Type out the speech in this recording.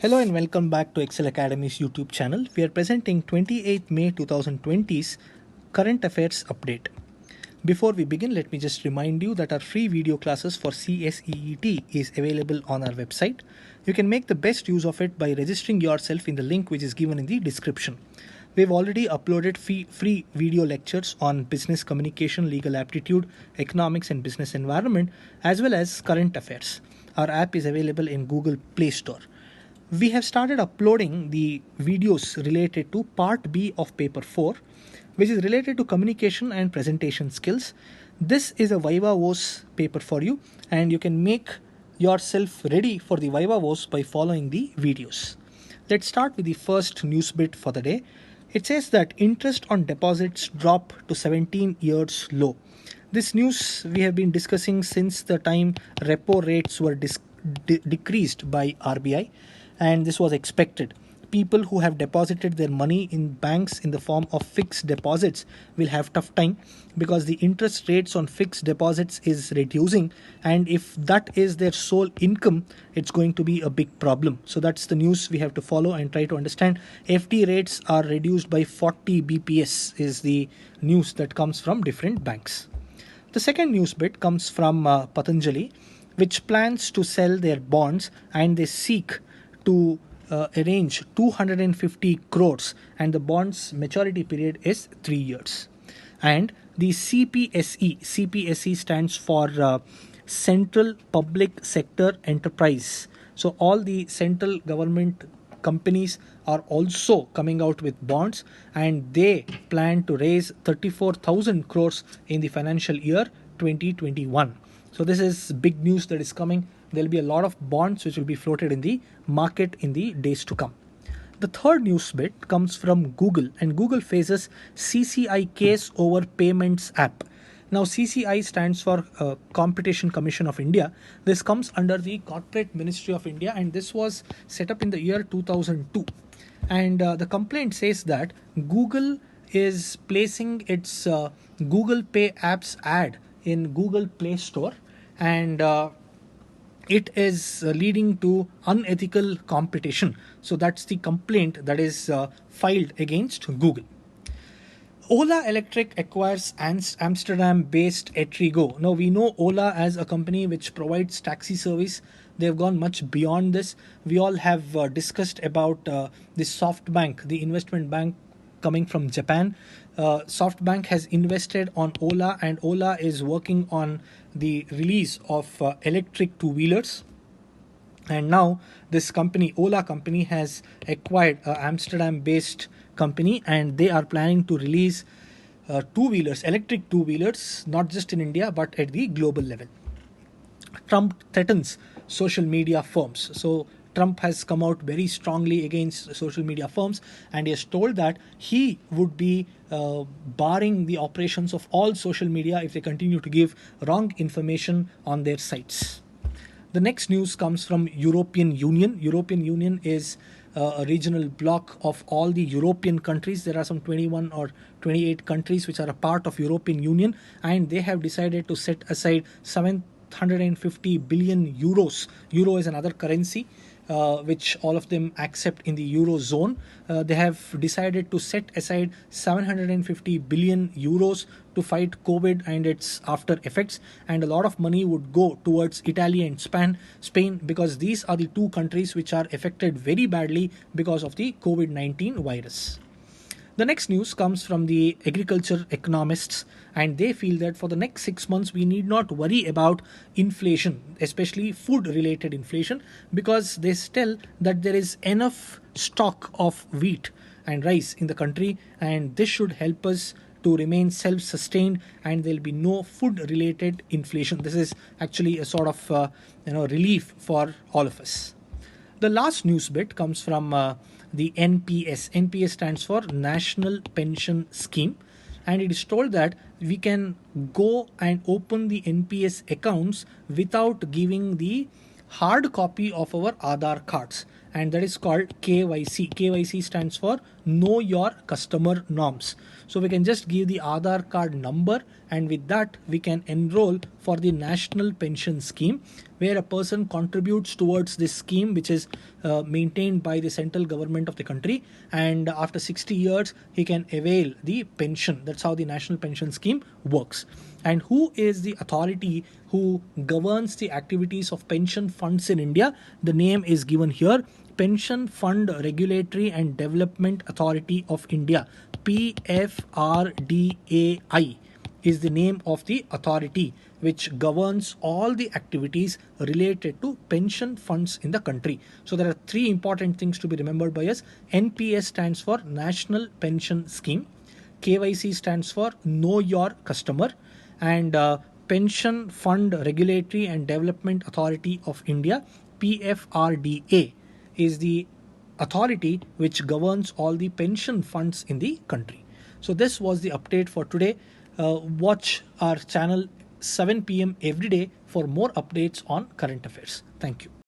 Hello and welcome back to Excel Academy's YouTube channel. We are presenting 28th May 2020's Current Affairs Update. Before we begin, let me just remind you that our free video classes for CSEET is available on our website. You can make the best use of it by registering yourself in the link which is given in the description. We've already uploaded free video lectures on business communication, legal aptitude, economics and business environment, as well as current affairs. Our app is available in Google Play Store. We have started uploading the videos related to part B of paper 4, which is related to communication and presentation skills. This is a Viva Voce paper for you, and you can make yourself ready for the Viva Voce by following the videos. Let's start with the first news bit for the day. It says that interest on deposits drop to 17 years low. This news we have been discussing since the time repo rates were decreased by RBI, and this was expected. People who have deposited their money in banks in the form of fixed deposits will have tough time because the interest rates on fixed deposits is reducing, and if that is their sole income, it's going to be a big problem. So that's the news we have to follow and try to understand. FD rates are reduced by 40 BPS is the news that comes from different banks. The second news bit comes from Patanjali, which plans to sell their bonds, and they seek to arrange 250 crores, and the bond's maturity period is 3 years. And the CPSE stands for Central Public Sector Enterprise. So all the central government companies are also coming out with bonds, and they plan to raise 34,000 crores in the financial year 2021. So this is big news that is coming. There'll be a lot of bonds which will be floated in the market in the days to come. The third news bit comes from Google, and Google faces CCI case over payments app. Now CCI stands for Competition Commission of India. This comes under the Corporate Ministry of India, and this was set up in the year 2002. And the complaint says that Google is placing its Google Pay apps ad in Google Play Store, and it is leading to unethical competition. So that's the complaint that is filed against Google. Ola Electric acquires Amsterdam-based Etrigo. Now we know Ola as a company which provides taxi service. They've gone much beyond this. We all have discussed about the SoftBank, the investment bank coming from Japan. SoftBank has invested on Ola, and Ola is working on the release of electric two-wheelers. And now this company, Ola company, has acquired an Amsterdam-based company, and they are planning to release two-wheelers, electric two-wheelers, not just in India but at the global level. Trump threatens social media firms. So Trump has come out very strongly against social media firms, and he has told that he would be barring the operations of all social media if they continue to give wrong information on their sites. The next news comes from European Union. European Union is a regional bloc of all the European countries. There are some 21 or 28 countries which are a part of European Union, and they have decided to set aside 750 billion euros. Euro is another currency which all of them accept in the Eurozone. They have decided to set aside 750 billion euros to fight COVID and its after effects, and a lot of money would go towards Italy and Spain, because these are the two countries which are affected very badly because of the COVID-19 virus. The next news comes from the agriculture economists, and they feel that for the next 6 months we need not worry about inflation, especially food related inflation, because they tell that there is enough stock of wheat and rice in the country, and this should help us to remain self-sustained, and there'll be no food related inflation. This is actually a sort of relief for all of us. The last news bit comes from the NPS. NPS stands for National Pension Scheme, and it is told that we can go and open the NPS accounts without giving the hard copy of our Aadhaar cards, and that is called KYC. KYC stands for know your customer norms. So we can just give the Aadhaar card number, and with that we can enroll for the national pension scheme, where a person contributes towards this scheme, which is maintained by the central government of the country, and after 60 years he can avail the pension. That's how the national pension scheme works. And who is the authority who governs the activities of pension funds in India? The name is given here: Pension Fund Regulatory and Development Authority of India, PFRDAI is the name of the authority which governs all the activities related to pension funds in the country. So there are three important things to be remembered by us. NPS stands for National Pension Scheme, KYC stands for Know Your Customer, and Pension Fund Regulatory and Development Authority of India, PFRDA, is the authority which governs all the pension funds in the country. So this was the update for today. Watch our channel 7 p.m. every day for more updates on current affairs. Thank you.